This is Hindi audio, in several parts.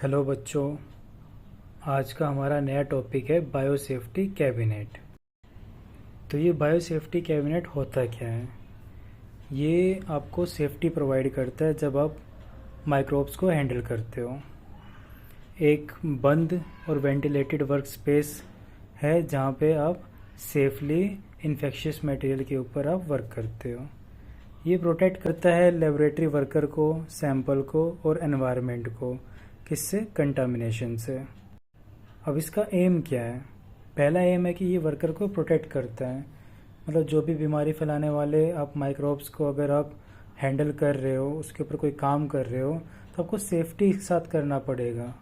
हेलो बच्चों, आज का हमारा नया टॉपिक है बायोसेफ्टी कैबिनेट। तो ये बायोसेफ्टी कैबिनेट होता क्या है? ये आपको सेफ्टी प्रोवाइड करता है जब आप माइक्रोब्स को हैंडल करते हो। एक बंद और वेंटिलेटेड वर्क स्पेस है जहाँ पे आप सेफली इन्फेक्शियस मटेरियल के ऊपर आप वर्क करते हो। ये प्रोटेक्ट करता है लेबोरेटरी वर्कर को, सैंपल को और एनवायरनमेंट को। किससे? कंटामिनेशन से। अब इसका एम क्या है? पहला एम है कि ये वर्कर को प्रोटेक्ट करता है, मतलब जो भी बीमारी फैलाने वाले आप माइक्रोब्स को अगर आप हैंडल कर रहे हो, उसके ऊपर कोई काम कर रहे हो, तो आपको सेफ्टी के साथ करना पड़ेगा,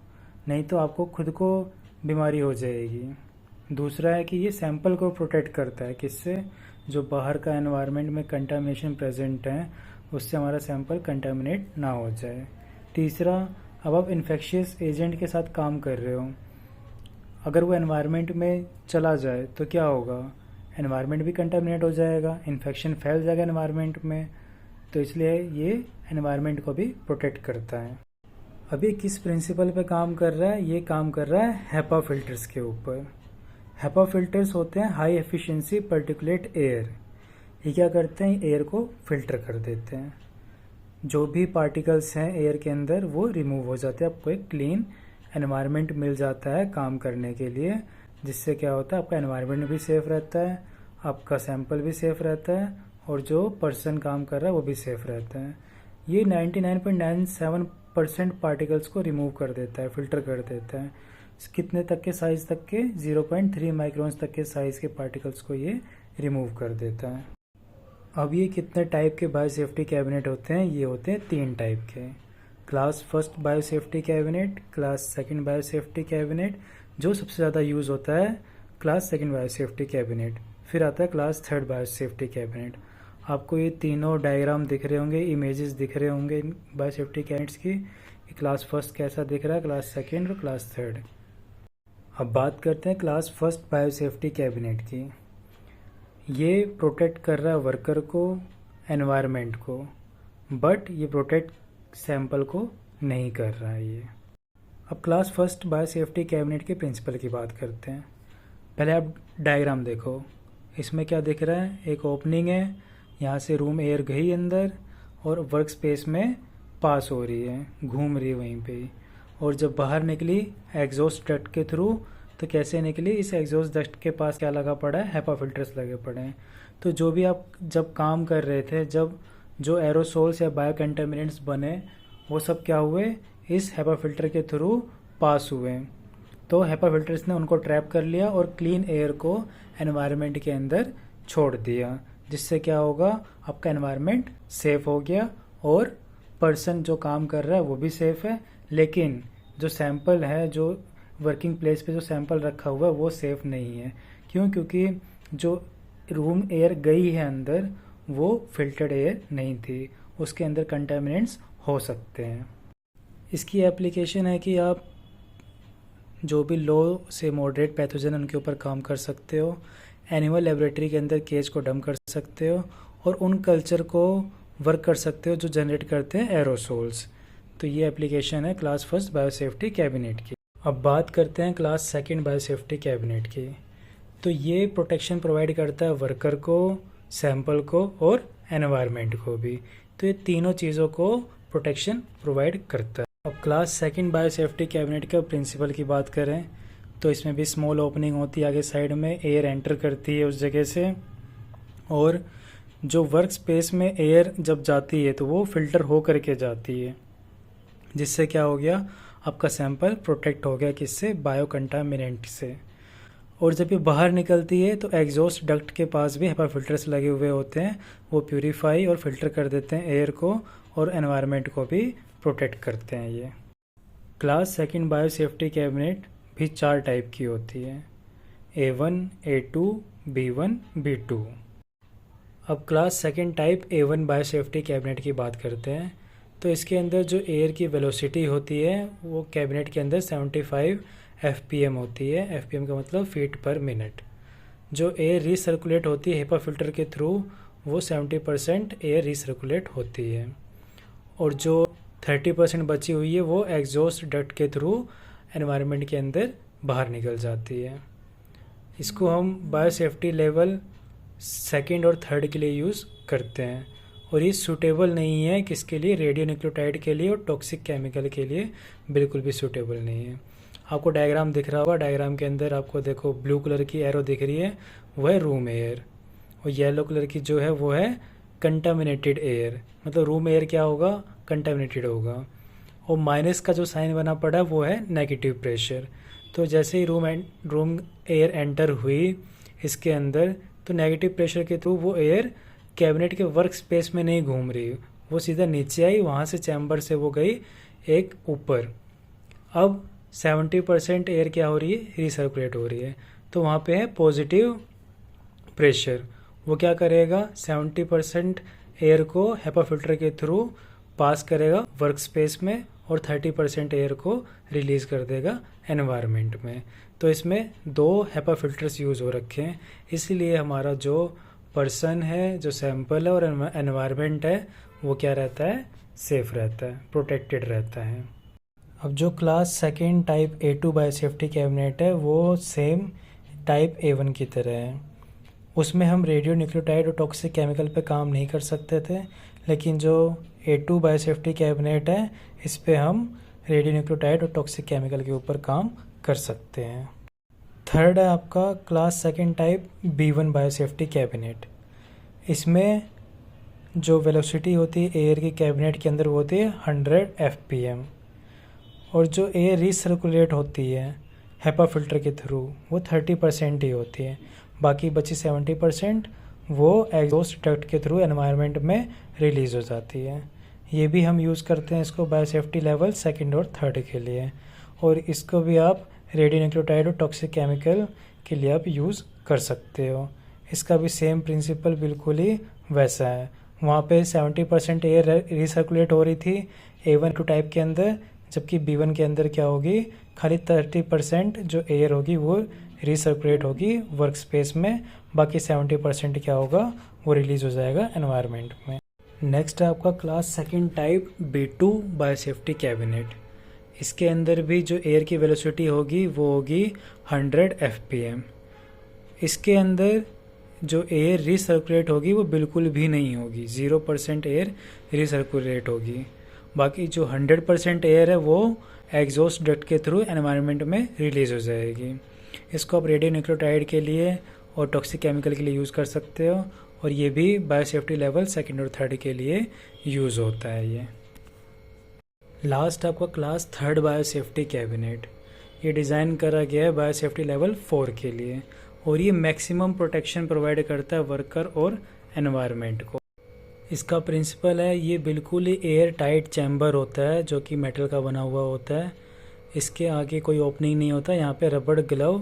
नहीं तो आपको खुद को बीमारी हो जाएगी। दूसरा है कि ये सैंपल को प्रोटेक्ट करता है। किससे? जो बाहर का एनवायरनमेंट में कंटामिनेशन प्रेजेंट है उससे हमारा सैंपल कंटामिनेट ना हो जाए। तीसरा, अब आप इन्फेक्शियस एजेंट के साथ काम कर रहे हो, अगर वो एनवायरनमेंट में चला जाए तो क्या होगा? एनवायरनमेंट भी कंटामिनेट हो जाएगा, इन्फेक्शन फैल जाएगा एनवायरनमेंट में। तो इसलिए ये एनवायरनमेंट को भी प्रोटेक्ट करता है। अभी किस प्रिंसिपल पे काम कर रहा है? ये काम कर रहा है हेपा फिल्टर्स के ऊपर। हेपा फिल्टर्स होते हैं हाई एफिशिएंसी पार्टिकुलेट एयर। ये क्या करते हैं? एयर को फिल्टर कर देते हैं। जो भी पार्टिकल्स हैं एयर के अंदर वो रिमूव हो जाते हैं, आपको एक क्लीन एनवायरनमेंट मिल जाता है काम करने के लिए, जिससे क्या होता है आपका एनवायरनमेंट भी सेफ रहता है, आपका सैंपल भी सेफ रहता है और जो पर्सन काम कर रहा है वो भी सेफ रहता है। ये 99.97% पार्टिकल्स को रिमूव कर देता है, फिल्टर कर देता है। कितने तक के साइज तक के? 0.3 माइक्रोन्स तक के साइज के पार्टिकल्स को ये रिमूव कर देता है। अब ये कितने टाइप के बायोसेफ्टी कैबिनेट होते हैं? ये होते हैं 3 टाइप के। Class first biosafety cabinet, class second biosafety cabinet, जो सबसे ज़्यादा यूज़ होता है क्लास सेकंड बायोसेफ्टी कैबिनेट। फिर आता है क्लास थर्ड बायोसेफ्टी कैबिनेट। आपको ये तीनों डायग्राम दिख रहे होंगे, इमेजेस दिख रहे होंगे बायोसेफ्टी कैबिनेट्स की। क्लास फर्स्ट कैसा दिख रहा है, क्लास सेकंड और क्लास थर्ड। अब बात करते हैं क्लास फर्स्ट बायोसेफ्टी कैबिनेट की। ये प्रोटेक्ट कर रहा है वर्कर को, एनवायरनमेंट को, बट ये प्रोटेक्ट सैंपल को नहीं कर रहा है ये। अब क्लास फर्स्ट बायोसेफ्टी कैबिनेट के प्रिंसिपल की बात करते हैं। पहले आप डायग्राम देखो, इसमें क्या दिख रहा है? एक ओपनिंग है, यहाँ से रूम एयर गई अंदर और वर्क स्पेस में पास हो रही है, घूम रही है वहीं पे। और जब बाहर निकली एग्जॉस्ट डक्ट के थ्रू, तो कैसे निकली? इस एग्जॉस्ट डक्ट के पास क्या लगा पड़ा है? हेपा फिल्टर्स लगे पड़े हैं। तो जो भी आप जब काम कर रहे थे, जब जो एरोसोल्स या बायो कंटामिनेंट्स बने वो सब क्या हुए? इस हेपा फिल्टर के थ्रू पास हुए। तो हेपा फिल्टर्स ने उनको ट्रैप कर लिया और क्लीन एयर को एनवायरनमेंट के अंदर छोड़ दिया, जिससे क्या होगा? आपका एनवायरनमेंट सेफ हो गया और पर्सन जो काम कर रहा है वो भी सेफ है, लेकिन जो सैंपल है, जो वर्किंग प्लेस पे जो सैंपल रखा हुआ है वो सेफ नहीं है। क्यों? क्योंकि जो रूम एयर गई है अंदर वो फिल्टर्ड एयर नहीं थी, उसके अंदर कंटामिनेंट्स हो सकते हैं। इसकी एप्लीकेशन है कि आप जो भी लो से मॉडरेट पैथोजन उनके ऊपर काम कर सकते हो, एनिमल लेबोरेटरी के अंदर केज को डंप कर सकते हो और उन कल्चर को वर्क कर सकते हो जो जनरेट करते हैं एरोसोल्स। तो ये एप्लीकेशन है क्लास फर्स्ट बायोसेफ्टी कैबिनेट की। अब बात करते हैं क्लास सेकंड बायोसेफ्टी कैबिनेट की। तो ये प्रोटेक्शन प्रोवाइड करता है वर्कर को, सैंपल को और एनवायरनमेंट को भी। तो ये तीनों चीज़ों को प्रोटेक्शन प्रोवाइड करता है। अब क्लास सेकंड बायोसेफ्टी कैबिनेट के प्रिंसिपल की बात करें तो इसमें भी स्मॉल ओपनिंग होती है आगे साइड में, एयर एंटर करती है उस जगह से, और जो वर्क स्पेस में एयर जब जाती है तो वो फिल्टर हो करके जाती है, जिससे क्या हो गया? आपका सैंपल प्रोटेक्ट हो गया। किससे? बायो कंटामिनेंट से। और जब ये बाहर निकलती है तो एग्जॉस्ट डक्ट के पास भी हेपा फिल्टर्स लगे हुए होते हैं, वो प्यूरीफाई और फिल्टर कर देते हैं एयर को और एनवायरनमेंट को भी प्रोटेक्ट करते हैं ये। क्लास सेकंड बायोसेफ्टी कैबिनेट भी 4 टाइप की होती है, A1, A2, B1, B2। अब class second type A1 biosafety cabinet की बात करते हैं। तो इसके अंदर जो एयर की वेलोसिटी होती है वो कैबिनेट के अंदर 75 FPM होती है। FPM का मतलब फीट पर मिनट। जो एयर रीसर्कुलेट होती है हेपा फिल्टर के थ्रू वो 70% एयर रीसर्कुलेट होती है। और जो 30% बची हुई है वो एग्जॉस्ट डक्ट के थ्रू एनवायरनमेंट के अंदर बाहर निकल जाती है। इसको हम बायोसेफ्टी लेवल 2nd और 3rd के लिए यूज़ करते हैं और ये सूटेबल नहीं है किसके लिए, रेडियो न्यूक्लियोटाइड के लिए और टॉक्सिक केमिकल के लिए बिल्कुल भी सूटेबल नहीं है। आपको डायग्राम दिख रहा होगा, डायग्राम के अंदर आपको देखो ब्लू कलर की एरो दिख रही है, वो है रूम एयर, और येलो कलर की जो है वो है कंटामिनेटेड एयर। मतलब रूम एयर क्या होगा, कंटामिनेटेड होगा। और माइनस का जो साइन बना पड़ा वो है नेगेटिव प्रेशर। तो जैसे ही रूम एयर एंटर हुई इसके अंदर, तो नेगेटिव प्रेशर के थ्रू वो एयर कैबिनेट के वर्क स्पेस में नहीं घूम रही, वो सीधा नीचे आई, वहाँ से चैम्बर से वो गई एक ऊपर। अब 70% एयर क्या हो रही है, रिसर्कुलेट हो रही है, तो वहाँ पे है पॉजिटिव प्रेशर। वो क्या करेगा, 70% एयर को हेपा फिल्टर के थ्रू पास करेगा वर्क स्पेस में और 30% एयर को रिलीज़ कर देगा एनवायरनमेंट में। तो इसमें 2 हेपा फिल्टर्स यूज़ हो रखे हैं, इसलिए हमारा जो पर्सन है, जो सैंपल है और एनवायरनमेंट है वो क्या रहता है, सेफ रहता है, प्रोटेक्टेड रहता है। अब जो class 2nd type A2 biosafety cabinet है वो सेम टाइप A1 की तरह है। उसमें हम रेडियो न्यूक्लियोटाइड और टॉक्सिक केमिकल पे काम नहीं कर सकते थे, लेकिन जो A2 बायोसेफ्टी कैबिनेट है इस पे हम रेडियो न्यूक्लियोटाइड और टॉक्सिक केमिकल के ऊपर काम कर सकते हैं। 3rd है आपका class 2nd type B1 biosafety cabinet. इसमें जो वेलोसिटी होती है एयर की कैबिनेट के अंदर वो होती है 100 fpm, और जो एयर रिसर्कुलेट होती है हेपा फिल्टर के थ्रू वो 30% ही होती है, बाकी बची 70% वो एग्जॉस्ट डक्ट के थ्रू एनवायरनमेंट में रिलीज़ हो जाती है। ये भी हम यूज़ करते हैं इसको बायोसेफ्टी लेवल 2nd और 3rd के लिए, और इसको भी आप रेडियो न्यूक्लियोटाइड और टॉक्सिक केमिकल के लिए आप यूज़ कर सकते हो। इसका भी सेम प्रिंसिपल बिल्कुल ही वैसा है। वहाँ पे 70% एयर रिसर्कुलेट हो रही थी A1 टाइप के अंदर, जबकि B1 के अंदर क्या होगी, खाली 30% जो एयर होगी वो रिसर्कुलेट होगी वर्क स्पेस में, बाकी 70% क्या होगा वो रिलीज़ हो जाएगा एनवायरनमेंट में। नेक्स्ट है आपका class 2nd type B2 biosafety cabinet. इसके अंदर भी जो एयर की वेलोसिटी होगी वो होगी 100 fpm। इसके अंदर जो एयर रिसर्कुलेट होगी वो बिल्कुल भी नहीं होगी, 0% एयर रिसर्कुलेट होगी, बाकी जो 100% एयर है वो एग्जॉस्ट डक्ट के थ्रू एनवायरनमेंट में रिलीज़ हो जाएगी। इसको आप रेडियो न्यूक्लियोटाइड के लिए और टॉक्सिक केमिकल के लिए यूज़ कर सकते हो, और ये भी बायोसेफ्टी लेवल 2nd और 3rd के लिए यूज़ होता है। ये लास्ट आपका क्लास 3rd बायोसेफ्टी कैबिनेट। ये डिज़ाइन करा गया है बायोसेफ्टी लेवल 4 के लिए, और ये मैक्सिमम प्रोटेक्शन प्रोवाइड करता है वर्कर और एनवायरनमेंट को। इसका प्रिंसिपल है, ये बिल्कुल ही एयर टाइट चैम्बर होता है जो कि मेटल का बना हुआ होता है। इसके आगे कोई ओपनिंग नहीं होता, यहाँ पे रबड़ ग्लव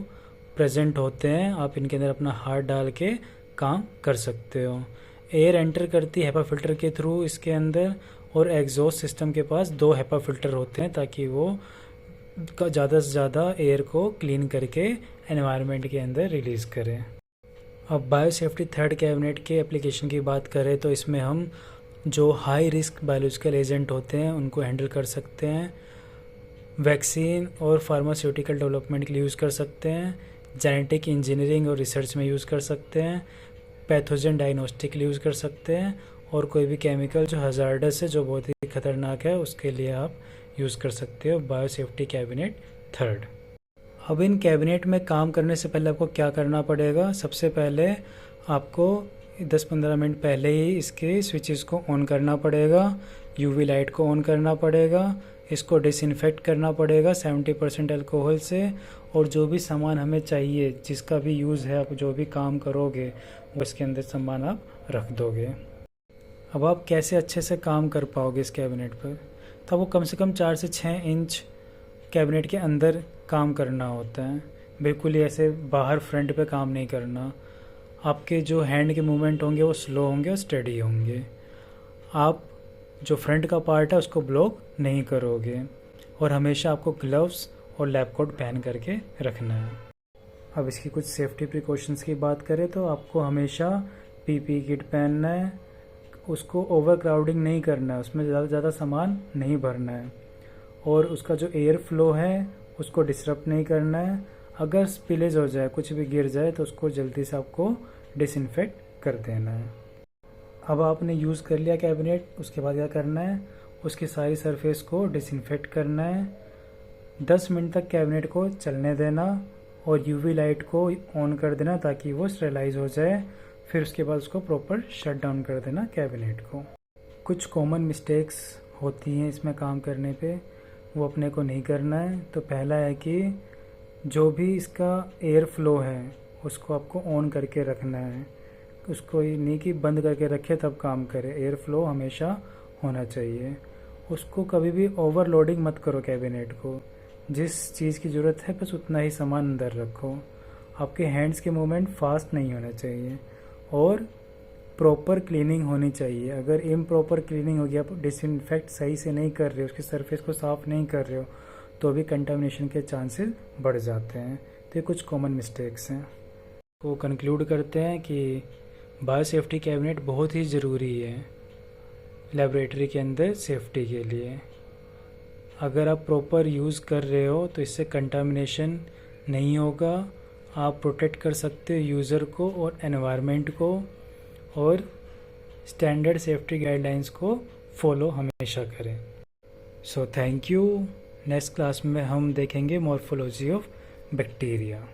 प्रेजेंट होते हैं, आप इनके अंदर अपना हाथ डाल के काम कर सकते हो। एयर एंटर करती है हेपा फिल्टर के थ्रू इसके अंदर, और एग्जॉस्ट सिस्टम के पास 2 हेपा फिल्टर होते हैं ताकि वो ज़्यादा से ज़्यादा एयर को क्लीन करके एनवायरनमेंट के अंदर रिलीज़ करें। अब बायोसेफ्टी 3rd कैबिनेट के एप्लीकेशन की बात करें तो इसमें हम जो हाई रिस्क बायोलॉजिकल एजेंट होते हैं उनको हैंडल कर सकते हैं, वैक्सीन और फार्मास्यूटिकल डेवलपमेंट के लिए यूज़ कर सकते हैं, जेनेटिक इंजीनियरिंग और रिसर्च में यूज़ कर सकते हैं, पैथोजन डायग्नोस्टिक के लिए यूज़ कर सकते हैं, और कोई भी केमिकल जो हजार्डस है, जो बहुत ही खतरनाक है, उसके लिए आप यूज़ कर सकते हो बायोसेफ्टी कैबिनेट 3rd। अब इन कैबिनेट में काम करने से पहले आपको क्या करना पड़ेगा, सबसे पहले आपको 10-15 मिनट पहले ही इसके स्विचेस को ऑन करना पड़ेगा, यूवी लाइट को ऑन करना पड़ेगा, इसको डिसइंफेक्ट करना पड़ेगा 70% अल्कोहल से, और जो भी सामान हमें चाहिए, जिसका भी यूज़ है, आप जो भी काम करोगे वो इसके अंदर सामान आप रख दोगे। अब आप कैसे अच्छे से काम कर पाओगे इस कैबिनेट पर, तो आपको कम से कम 4 से 6 इंच कैबिनेट के अंदर काम करना होता है, बिल्कुल ही ऐसे बाहर फ्रंट पे काम नहीं करना। आपके जो हैंड के मूवमेंट होंगे वो स्लो होंगे और स्टेडी होंगे। आप जो फ्रंट का पार्ट है उसको ब्लॉक नहीं करोगे, और हमेशा आपको ग्लव्स और लैब कोट पहन करके रखना है। अब इसकी कुछ सेफ्टी प्रिकॉशंस की बात करें तो आपको हमेशा पीपीई किट पहनना है, उसको ओवर क्राउडिंग नहीं करना है, उसमें ज़्यादा से ज़्यादा सामान नहीं भरना है, और उसका जो एयर फ्लो है उसको डिस्टर्ब नहीं करना है। अगर स्पिलेज हो जाए, कुछ भी गिर जाए, तो उसको जल्दी से आपको डिसइंफेक्ट कर देना है। अब आपने यूज़ कर लिया कैबिनेट, उसके बाद क्या करना है, उसकी सारी सरफेस को डिसइंफेक्ट करना है। 10 मिनट तक कैबिनेट को चलने देना और यूवी लाइट को ऑन कर देना ताकि वो स्टेलाइज हो जाए। फिर उसके बाद उसको प्रॉपर शट डाउन कर देना कैबिनेट को। कुछ कॉमन मिस्टेक्स होती हैं इसमें काम करने पे, वो अपने को नहीं करना है। तो पहला है कि जो भी इसका एयर फ्लो है उसको आपको ऑन करके रखना है, उसको ये नहीं कि बंद करके रखे तब काम करे। एयर फ्लो हमेशा होना चाहिए। उसको कभी भी ओवरलोडिंग मत करो कैबिनेट को, जिस चीज़ की ज़रूरत है बस उतना ही सामान अंदर रखो। आपके हैंड्स के मूवमेंट फास्ट नहीं होना चाहिए और प्रॉपर क्लीनिंग होनी चाहिए। अगर इम्प्रॉपर क्लीनिंग हो गया, आप डिसइंफेक्ट सही से नहीं कर रहे हो, उसकी सरफेस को साफ़ नहीं कर रहे हो, तो भी कंटामिनेशन के चांसेस बढ़ जाते हैं। तो ये कुछ कॉमन मिस्टेक्स हैं। तो कंक्लूड करते हैं कि बायोसेफ्टी कैबिनेट बहुत ही ज़रूरी है लेबोरेटरी के अंदर सेफ्टी के लिए। अगर आप प्रॉपर यूज़ कर रहे हो तो इससे कंटामिनेशन नहीं होगा, आप प्रोटेक्ट कर सकते हो यूज़र को और एनवायरनमेंट को, और स्टैंडर्ड सेफ्टी गाइडलाइंस को फॉलो हमेशा करें। So thank you. Next class में हम देखेंगे मॉर्फोलॉजी ऑफ बैक्टीरिया।